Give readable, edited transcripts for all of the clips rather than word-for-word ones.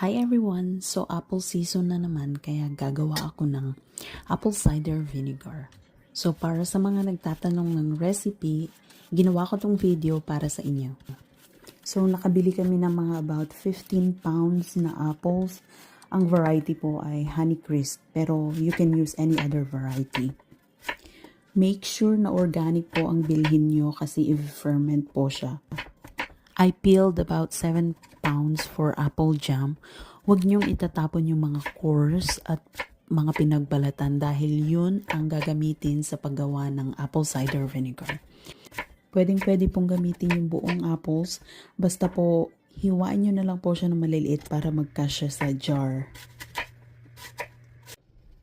Hi everyone! So apple season na naman kaya gagawa ako ng apple cider vinegar. So para sa mga nagtatanong ng recipe, ginawa ko tong video para sa inyo. So nakabili kami ng mga about 15 pounds na apples. Ang variety po ay Honeycrisp pero you can use any other variety. Make sure na organic po ang bilhin nyo kasi i-ferment po siya. I peeled about 7 pounds for apple jam. Huwag niyong itatapon yung mga cores at mga pinagbalatan dahil yun ang gagamitin sa paggawa ng apple cider vinegar. Pwedeng-pwede pong gamitin yung buong apples. Basta po, hiwain nyo na lang po siya ng maliliit para magkasya sa jar.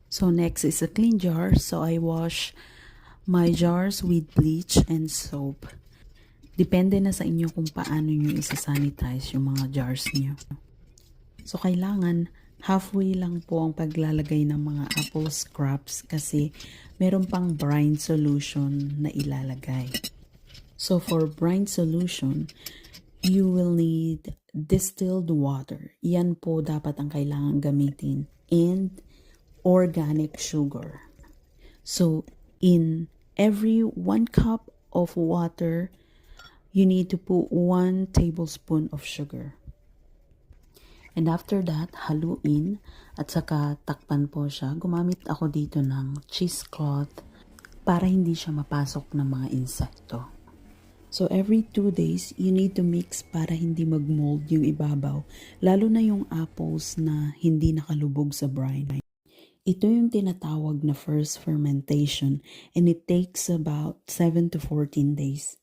So next is a clean jar. So I wash my jars with bleach and soap. Depende na sa inyo kung paano nyo isa-sanitize yung mga jars nyo. So, kailangan halfway lang po ang paglalagay ng mga apple scraps kasi meron pang brine solution na ilalagay. So, for brine solution, you will need distilled water. Yan po dapat ang kailangan gamitin. And organic sugar. So, in every 1 cup of water, you need to put 1 tablespoon of sugar. And after that, haluin at saka takpan po siya. Gumamit ako dito ng cheesecloth para hindi siya mapasok ng mga insekto. So every 2 days, you need to mix para hindi mag-mold yung ibabaw, lalo na yung apples na hindi nakalubog sa brine. Ito yung tinatawag na first fermentation and it takes about 7 to 14 days.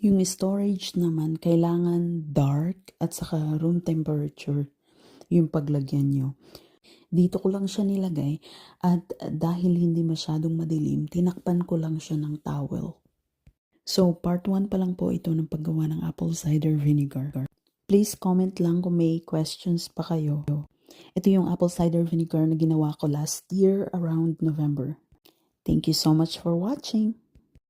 Yung storage naman, kailangan dark at saka room temperature yung paglagyan nyo. Dito ko lang siya nilagay at dahil hindi masyadong madilim, tinakpan ko lang siya ng towel. So, part 1 pa lang po ito ng paggawa ng apple cider vinegar. Please comment lang kung may questions pa kayo. Ito yung apple cider vinegar na ginawa ko last year around November. Thank you so much for watching!